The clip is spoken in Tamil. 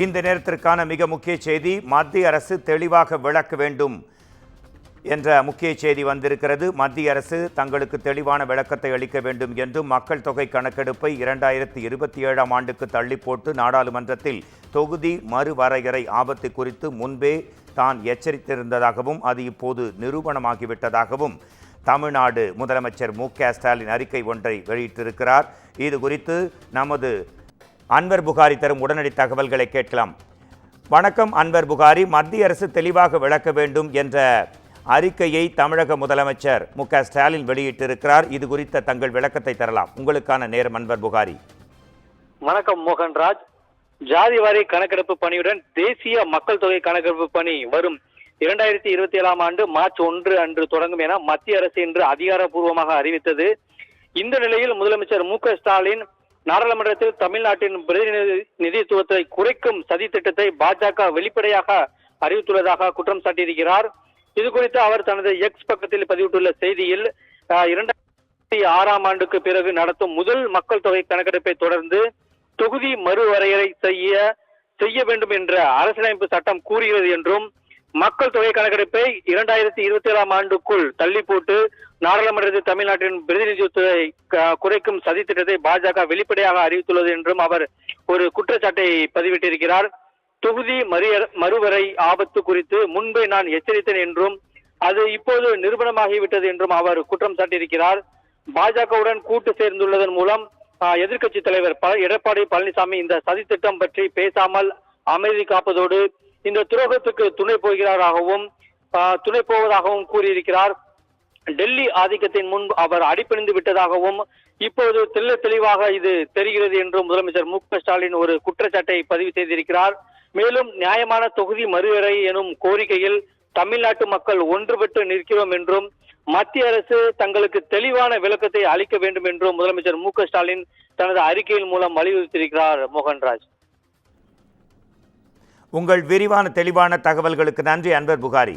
இந்த நேரத்திற்கான மிக முக்கிய செய்தி, மத்திய அரசு தெளிவாக விளக்க வேண்டும் என்ற முக்கிய செய்தி வந்திருக்கிறது. மத்திய அரசு தங்களுக்கு தெளிவான விளக்கத்தை அளிக்க வேண்டும் என்றும், மக்கள் தொகை கணக்கெடுப்பை 2027ஆம் ஆண்டுக்கு தள்ளி போட்டு நாடாளுமன்றத்தில் தொகுதி மறுவரையறை ஆபத்து குறித்து முன்பே தான் எச்சரித்திருந்ததாகவும் அது இப்போது நிரூபணமாகிவிட்டதாகவும் தமிழ்நாடு முதலமைச்சர் மு.க.ஸ்டாலின் அறிக்கை ஒன்றை வெளியிட்டிருக்கிறார். இது குறித்து நமது அன்வர் புகாரி தரும் உடனடி தகவல்களை கேட்கலாம். வணக்கம் அன்வர் புகாரி. மத்திய அரசு தெளிவாக விளக்க வேண்டும் என்ற அறிக்கையை தமிழக முதலமைச்சர் மு.க.ஸ்டாலின் வெளியிட்டிருக்கிறார். இது குறித்த தங்கள் விளக்கத்தை தரலாம். உங்களுக்கான நேரம் அன்வர் புகாரி. வணக்கம் மோகன்ராஜ். ஜாதிவாரி கணக்கெடுப்பு பணியுடன் தேசிய மக்கள் தொகை கணக்கெடுப்பு பணி வரும் 2027ஆம் ஆண்டு மார்ச் 1 அன்று தொடங்கும் என மத்திய அரசு இன்று அதிகாரப்பூர்வமாக அறிவித்தது. இந்த நிலையில் முதலமைச்சர் மு.க.ஸ்டாலின் நாடாளுமன்றத்தில் தமிழ்நாட்டின் பிரதிநிதித்துவத்தை குறைக்கும் சதி திட்டத்தை பாஜக வெளிப்படையாக அறிவித்துள்ளதாக குற்றம் சாட்டியிருக்கிறார். இது குறித்து அவர் தனது எக்ஸ் பக்கத்தில் பதிவிட்டுள்ள செய்தியில் 2006ஆம் ஆண்டுக்கு பிறகு நடத்தும் முதல் மக்கள் தொகை கணக்கெடுப்பை தொடர்ந்து தொகுதி மறுவரையறை செய்ய வேண்டும் என்ற அரசியலமைப்பு சட்டம் கூறுகிறது என்றும், மக்கள் தொகை கணக்கெடுப்பை 2027ஆம் ஆண்டுக்குள் தள்ளி போட்டு நாடாளுமன்றத்தில் தமிழ்நாட்டின் பிரதிநிதித்துவத்தை குறைக்கும் சதி திட்டத்தை பாஜக வெளிப்படையாக அறிவித்துள்ளது என்றும் அவர் ஒரு குற்றச்சாட்டை பதிவிட்டிருக்கிறார். தொகுதி மறுவரை ஆபத்து குறித்து முன்பே நான் எச்சரித்தேன் என்றும், அது இப்போது நிரூபணமாகிவிட்டது என்றும் அவர் குற்றம் சாட்டியிருக்கிறார். பாஜகவுடன் கூட்டு சேர்ந்துள்ளதன் மூலம் எதிர்க்கட்சி தலைவர் எடப்பாடி பழனிசாமி இந்த சதி திட்டம் பற்றி பேசாமல் அமைதி காப்பதோடு இந்த துரோகத்துக்கு துணை போவதாகவும் கூறியிருக்கிறார். டெல்லி ஆதிக்கத்தின் முன் அவர் அடிபணிந்து விட்டதாகவும் இப்போது தெளிவாக இது தெரிகிறது என்றும் முதலமைச்சர் மு.க.ஸ்டாலின் ஒரு குற்றச்சாட்டை பதிவு செய்திருக்கிறார். மேலும் நியாயமான தொகுதி மறுவரை எனும் கோரிக்கையில் தமிழ்நாட்டு மக்கள் ஒன்றுபட்டு நிற்கிறோம் என்றும், மத்திய அரசு தங்களுக்கு தெளிவான விளக்கத்தை அளிக்க வேண்டும் என்றும் முதலமைச்சர் மு.க.ஸ்டாலின் தனது அறிக்கையின் மூலம் வலியுறுத்தியிருக்கிறார். மோகன்ராஜ், உங்கள் விரிவான தெளிவான தகவல்களுக்கு நன்றி அன்வர் புகாரி.